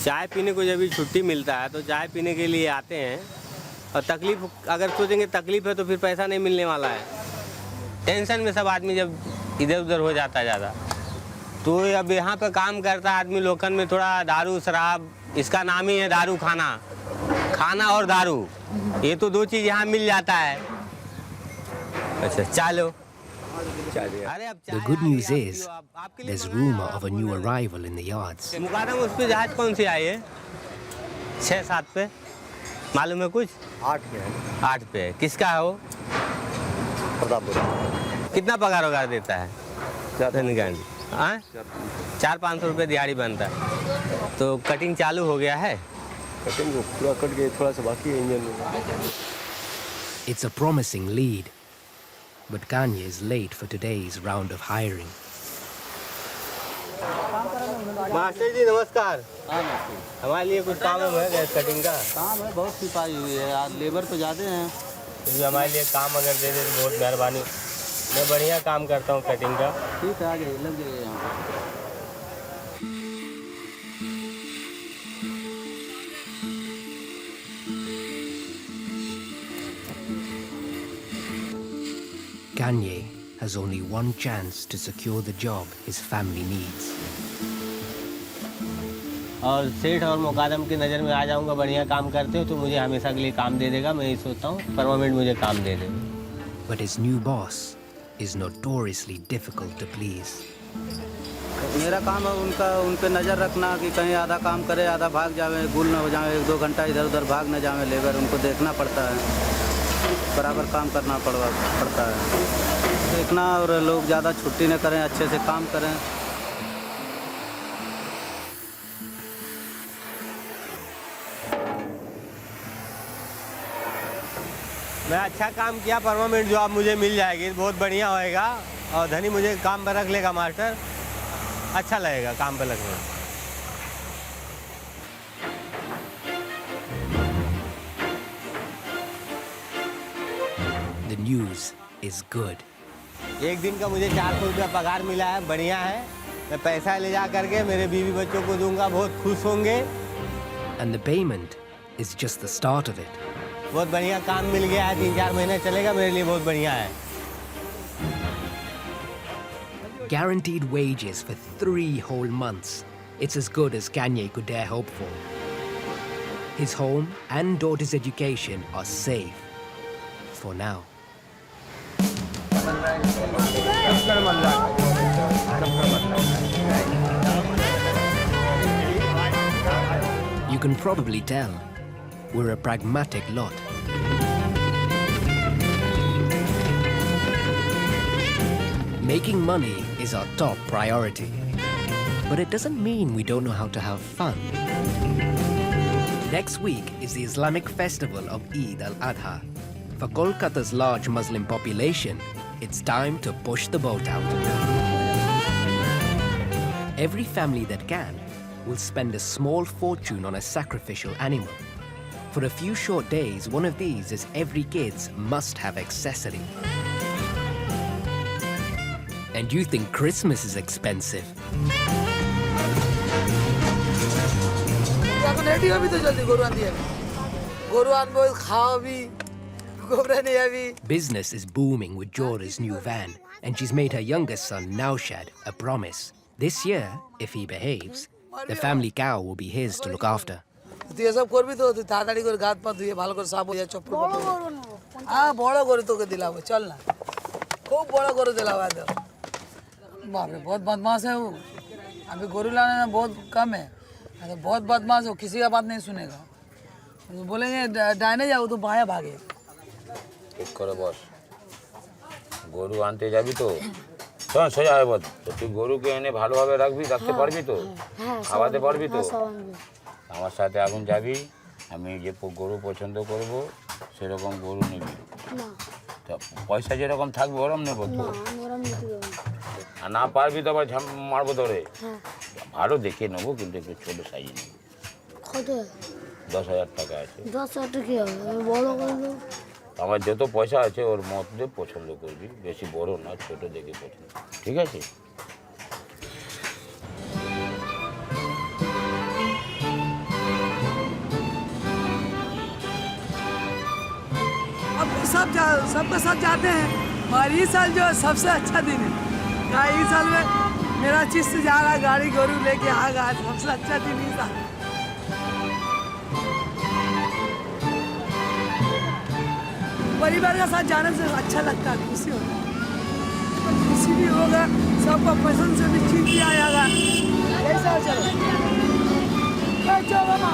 चाय पीने को जब भी छुट्टी मिलता है तो चाय पीने के लिए आते हैं, और तकलीफ अगर सोचेंगे तकलीफ है तो फिर पैसा नहीं मिलने वाला है। टेंशन में सब आदमी जब इधर उधर हो जाता है ज़्यादा, तो अब यहाँ पे काम करता है आदमी लोकल में, थोड़ा दारू शराब, इसका नाम ही है दारू खाना और दारू, ये तो दो चीज़ यहाँ मिल जाता है। अच्छा चलो। The good news is, there's rumor of a new arrival in the yards. मुकादम उस पे जहाज कौन सी आई है? 6-7 पे मालूम है कुछ? 8 पे है। किसका है वो? प्रतापपुर। कितना पगार वगार देता है? 400-500 रुपये दिहाड़ी बनता है। तो कटिंग चालू हो गया है? कटिंग पूरा कट गया, थोड़ा सा बाकी है इंजन में। It's a promising lead, but Kanye is late for today's round of hiring. Master ji नमस्कार। हमारे लिए कुछ काम है गैस कटिंग का? काम है, बहुत सिपाही हुई है, आज लेबर तो ज़्यादा हैं। इसलिए हमारे लिए काम अगर दे दे तो बहुत मेहरबानी। मैं बढ़िया काम करता हूँ कटिंग का। ठीक है, आ जाइए, लग जाइए यहाँ पर। Kanye has only one chance to secure the job his family needs. और सेठ और मुकादम की नज़र में आ जाऊंगा, बढ़िया काम करते हो तो मुझे हमेशा के लिए काम दे देगा। मैं ये सोचता हूँ परमानेंट मुझे काम दे देगा। But his new boss is notoriously difficult to please. मेरा काम है उन पे नज़र रखना कि कहीं आधा काम करे आधा भाग जावे, गुल न हो जावे, 1-2 घंटा इधर उधर भाग न जावे लेबर, उनको देखना पड़ता है, बराबर काम करना पड़ता है, देखना। और लोग ज़्यादा छुट्टी न करें, अच्छे से काम करें। मैं अच्छा काम किया, परमानेंट जॉब मुझे मिल जाएगी, बहुत बढ़िया होएगा। और धनी मुझे काम पर रख लेगा मास्टर, अच्छा लगेगा काम पे लगने। The news is good. एक दिन का मुझे 400 रुपया पगार मिला है, बढ़िया है। मैं पैसा ले जा करके मेरे बीवी बच्चों को दूंगा, बहुत खुश होंगे। And the payment is just the start of it. बहुत बढ़िया काम मिल गया है, 3-4 महीने चलेगा, मेरे लिए बहुत बढ़िया है। Guaranteed wages for 3 whole months. It's as good as Kanye could dare hope for. His home and daughter's education are safe. For now. You can probably tell we're a pragmatic lot. Making money is our top priority. But it doesn't mean we don't know how to have fun. Next week is the Islamic festival of Eid al-Adha. For Kolkata's large Muslim population, it's time to push the boat out. Every family that can will spend a small fortune on a sacrificial animal. For a few short days, one of these is every kid's must-have accessory. And you think Christmas is expensive? Business is booming with Jora's new van, and she's made her youngest son, Naushad, a promise. This year, if he behaves, the family cow will be his to look after. তুই এসব করবি তো, তুই তাড়াতাড়ি করে গাত পা ধুয়ে ভালো করে সাফ হয়ে যায়, চপ্পল বড় করে তোকে দিলাম, চল না, খুব বড় করে দিলাম একদম। बाप रे बहुत बदमाश है वो। अभी गोरू लाने में बहुत कम है, तो बहुत बदमाश हो, किसी का बात नहीं सुनेगा। तो बोलेंगे डायने जाओ तो बाया भागे। ঠিক করে বস, গরু আনতে যাবি তো? শোন সোজা হয়ে বল, তুই গরুকে এনে ভালোভাবে রাখবি, রাখতে পারবি তো? খাওয়াতে পারবি তো? আমার সাথে এখন যাবি, আমি যে গরু পছন্দ করব সেরকম গরু নিবি। তো পয়সা যেরকম থাকবে ওরম নেবো তো। আর না পারবি তো আবার মারবো ধরে। ভালো দেখে নেবো, কিন্তু একটু ছোট সাইজ নেবো। 10,000 টাকা আছে। 10,000 টাকা কি হবে? আমি বড় করব। আমার যত পয়সা আছে ওর মধ্যে পছন্দ করবি, বেশি বড় না, ছোট দেখে পছন্দ, ঠিক আছে? अब सबके साथ जाते हैं, और इस साल जो सबसे अच्छा दिन है, इस साल में मेरा चिस्त जा रहा, गाड़ी गोरू लेके आ गया, सबसे अच्छा दिन ही था। परिवार के साथ जाने से अच्छा लगता है, खुशी होता है, खुशी भी होगा, सबको पसंद से भी चीज भी आएगा। ऐसा चलो चलो ना।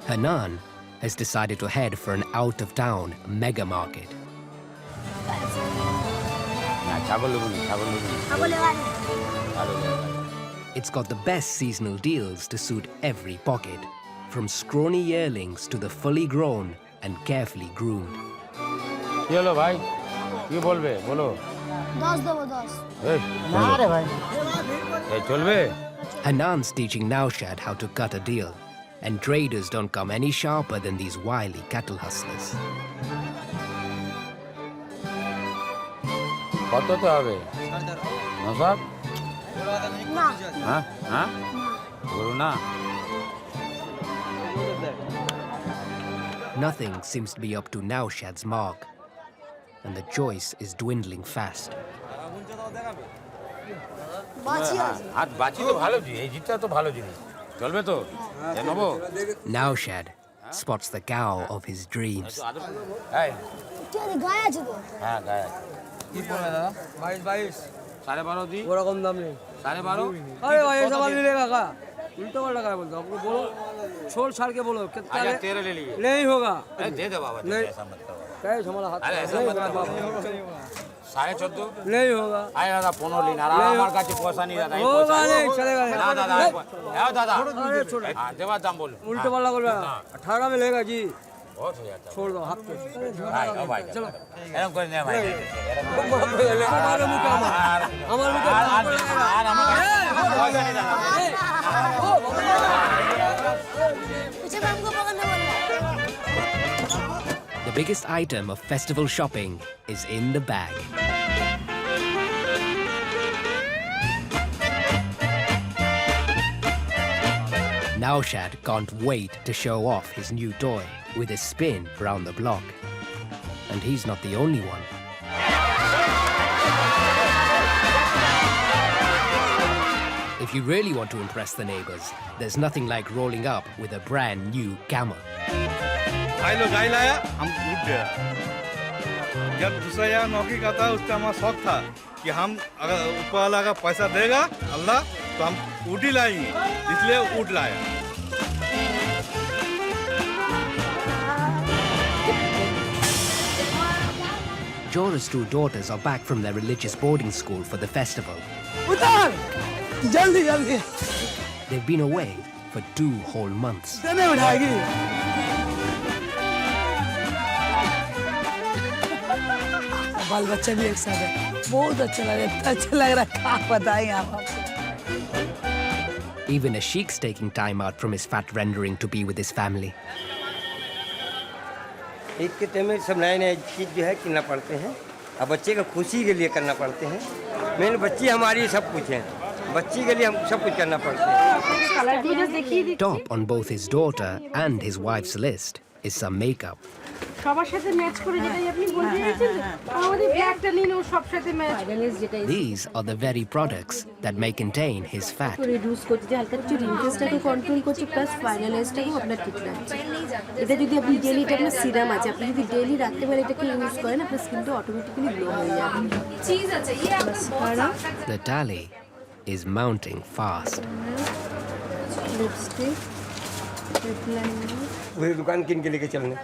Hanan has decided to head for an out-of-town mega market. It's got the best seasonal deals to suit every pocket, from scrawny yearlings to the fully grown and carefully groomed. চলো ভাই, কি বলবে বলো? 10 দেবো 10। না রে ভাই, এই চলবে? Hanan's teaching Naushad how to cut a deal, and traders don't come any sharper than these wily cattle hustlers. কততে হবে? না স্যার? না। হ্যাঁ হ্যাঁ, বলো না। Nothing seems to be up to Naushad's mark, and the choice is dwindling fast. বাঁচি তো ভালো জিনিস, এই জিনিসটা তো ভালো জিনিস, চলবে তো? নেবো। Naushad, spots the cow of his dreams. গায়ে আছে তো হ্যাঁ গায়ে কি পড়বে দাদা 22 12.5 दी ওরকম দাম নেই 12.5 अरे भाई ऐसा माल मिलेगा का उल्टा पलटा का बोलता आपको बोलो छोड़ छाड़ के बोलो कितना आजा 13 ले लिए नहीं होगा अरे दे दे बाबा नहीं। ऐसा मत करो क्या हमारा हाथ अरे ऐसा मत करो 14.5 नहीं होगा आए दादा 15 लेना আমার কাছে পয়সা नहीं दादा होगा नहीं चलेगा नहीं ना दादा आओ दादा अरे छोड़ हां देवा दाम बोलो उल्टा पलटा बोल रहा 18 में लेगा जी बहुत हो जाता छोड़ दो हाथ पे भाई ओ भाई चलो एरम कर नहीं भाई हमारे मुंह का हमारे मुंह का पीछे में हमको पकड़ने बोल रहा है The biggest item of festival shopping is in the bag. Naushad can't wait to show off his new toy with a spin round the block. And he's not the only one. If you really want to impress the neighbors, there's nothing like rolling up with a brand new camel. भाई लोग गाय लाया हम उठ गया जब दूसरा यहाँ नौकरी करता उस टाइम हमारा शौक था कि हम अगर ऊपर वाला का पैसा देगा अल्लाह तो हम ऊँट ही लाएंगे इसलिए ऊँट लाया Jora's two daughters are back from their religious boarding school for the festival. उतार जल्दी जल्दी They've been away for 2 whole months. नहीं उठाएगी बाल बच्चे भी एक साथ है बहुत अच्छा लग रहा है इतना अच्छा लग रहा है क्या बताएं आप आपको Even a sheik's taking time out from his fat rendering to be with his family. Eid के टाइम में सब नए नए चीज़ जो है किनना पड़ते हैं अब बच्चे का खुशी के लिए करना पड़ते हैं मेन बच्ची हमारी सब कुछ है बच्ची के लिए हम सब कुछ करना पड़ता है Top on both his daughter and his wife's list is some makeup. সবার সাথে ম্যাচ করে যেটাই আপনি বলতে চাইছেন আমাদের ব্যাগটা নিন ও সব সাথে ম্যাচ যেটাই These are the very products that may contain his fat. Reduce করতে যে হালকা কিছু রিঙ্কেলসটাকে কন্ট্রোল করছে প্লাস ফাইনালাইজটাকেও আপনার ঠিক রাখছে এটা যদি আপনি ডেইলি এটা আপনার সিরাম আছে আপনি যদি ডেইলি রাত্রেবেলা এটাকে ইউজ করেন আপনার স্কিনটা অটোমেটিক্যালি গ্লো হয়ে যাবে চিজ আছে The tally is mounting fast. Lipstick पूरी दुकान किन के लेके चलने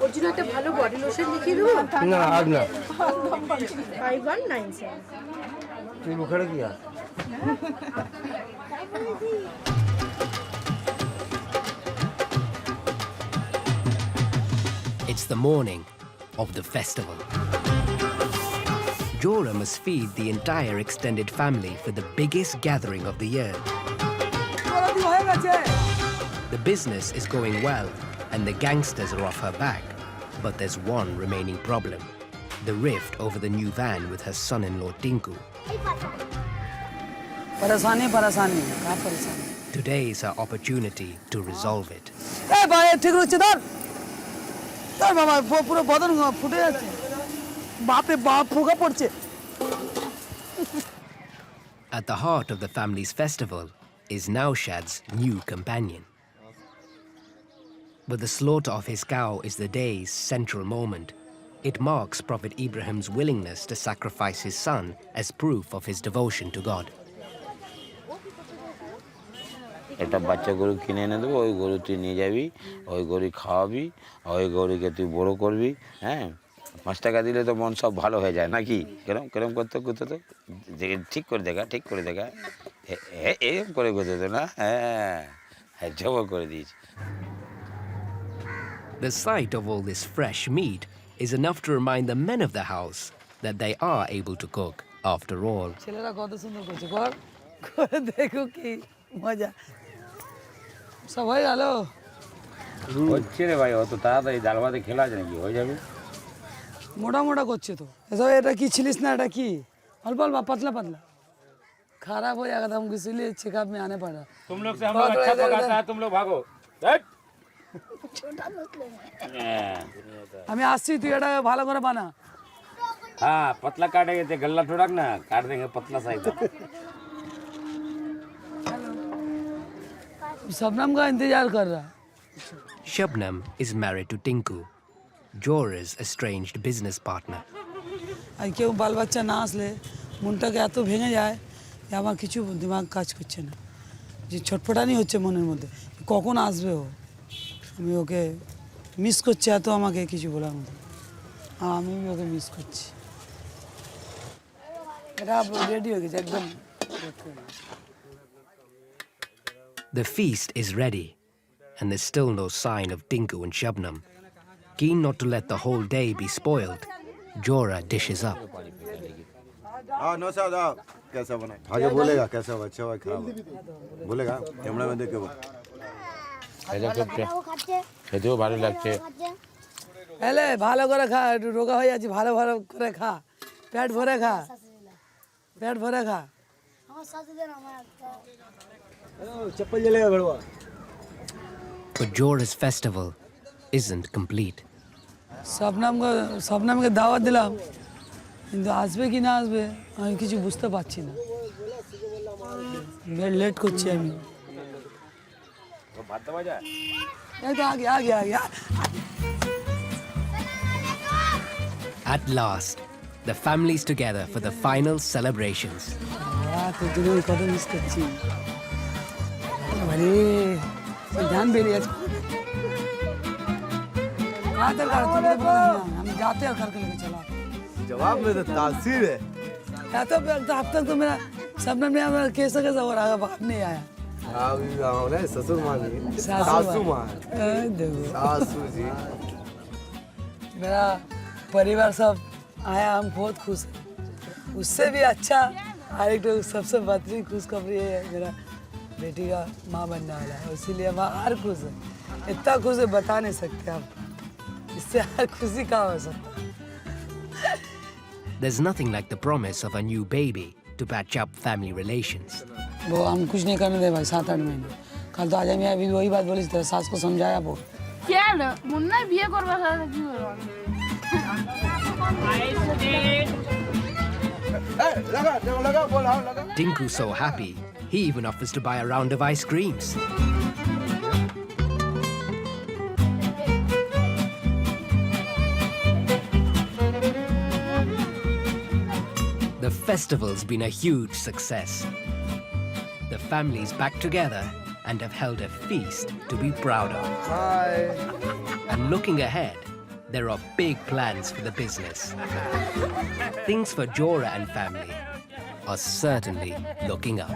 ওর জন্য একটা ভালো বডি লোশন লিখিয়ে দেবো ना आज ना 5197 तू उखड़ गया It's the morning of the festival. Jora must feed the entire extended family for the biggest gathering of the year. The business is going well and the gangsters are off her back. But there's one remaining problem. The rift over the new van with her son-in-law Tinku. परेशानी परेशानी क्या परेशानी Today is her opportunity to resolve it. ए भाई ठीक রয়েছে ধর ধর বাবা পুরো বদন ফুটে যাচ্ছে বাপে বাপ ফোকা পড়ছে At the heart of the family's festival is Naushad's new companion. But the slaughter of his cow is the day's central moment. It marks Prophet Ibrahim's willingness to sacrifice his son as proof of his devotion to God. একটা বাচ্চা গরু কিনে এনে দেবো ওই গরু তুই নিয়ে যাবি ওই গরু খাওয়াবি ওই গরুকে তুই বড় করবি হ্যাঁ 5 টাকা দিলে তো মন সব ভালো হয়ে যায় নাকি কেরম কেরম করতে করতে তো ঠিক করে দেখা এরকম করে করতে তো না হ্যাঁ জব করে দিয়েছি The sight of all this fresh meat is enough to remind the men of the house that they are able to cook after all. ছেলেরা কত সুন্দর করছে কর করে দেখো কি মজা সব হয়ে গেল হচ্ছে রে ভাই অত তাড়াতাড়ি ডাল ভাতে খেলা যায় নাকি হয়ে যাবে মোটা মোটা করছে তো এসব এটা কি ছিলিস না এটা কি অল্প অল্প পাতলা পাতলা खराब हो जाएगा तो हमको इसीलिए चेकअप में आने पड़ा तुम लोग से हम लोग अच्छा पकाता है तुम लोग भागो আমি আসছি তুই এটা ভালো করে বানা हाँ पतला काटेंगे तो गल्ला थोड़ा ना काट देंगे पतला साइज शबनम का इंतजार कर रहा है। Shabnam is married to Tinku, Jora's estranged business partner. আর কেউ বাল বাচ্চা না আসলে মনটাকে এত ভেঙে যায় যে আমার কিছু দিমাগ কাজ করছে না, যে ছটফটানি হচ্ছে মনের মধ্যে কখন আসবে ও, আমি ওকে মিস করছি এত আমাকে কিছু বলার মতো, আর আমি ওকে মিস করছি। এটা রেডি হয়ে গেছে একদম। The feast is ready, and there's still no sign of Tinku and Shabnam. Keen not to let the whole day be spoiled, Jora dishes up. हाँ नो साहब आओ कैसा बना आगे बोलेगा कैसा हुआ अच्छा हुआ खराब हुआ बोलेगा कैमरा में देख के बोल খেতেও ভালো লাগছে। এলে ভালো করে খা, একটু রোগা হয়ে যাচ্ছি, ভালো ভালো করে খা, পেট ভরে খা, পেট ভরে খা। चप्पल जलेगा बड़वा। But Jora's festival isn't complete. শবনমকে দাওয়াত দিলাম, কিন্তু আসবে কি না আসবে আমি কিছু বুঝতে পারছি না, লেট করছি আমি। এই তো আগে আগে আগে। At last, the family's together for the final celebrations. তোর জন্য কত মিস করছি, আরে ध्यान বেরিয়ে আছে। हम जाते हैं करके लेके चला। जवाब में तो तासीर है। तो अब तक तो मेरा सबने में हमारा कैसा कैसा हो रहा है, बाप नहीं आया। अभी गाँव ने ससुर मानी सासू माँ देखो सासू जी मेरा परिवार सब आया, हम बहुत खुश हैं। उससे भी अच्छा और एक तो सबसे बेहतरीन खुशखबरी है, मेरा बेटी का माँ बनने वाला है, इसीलिए हम हर खुश है, इतना खुश है बता नहीं सकते आप, इससे हर खुशी कहाँ हो सकता। There's nothing like the promise of a new baby to patch up family relations. वो हम कुछ नहीं करने दे भाई, 7-8 महीने। कल तो आज मैं अभी वही बात बोली, तेरे सास को समझाया वो क्या ना मुन्ना बिये करवा था क्यों लगा बोल हाँ लगा। Tinku so happy, he even offers to buy a round of ice creams. The festival's been a huge success. The family's back together and have held a feast to be proud of. Hi. And looking ahead, there are big plans for the business. Things for Jora and family are certainly looking up.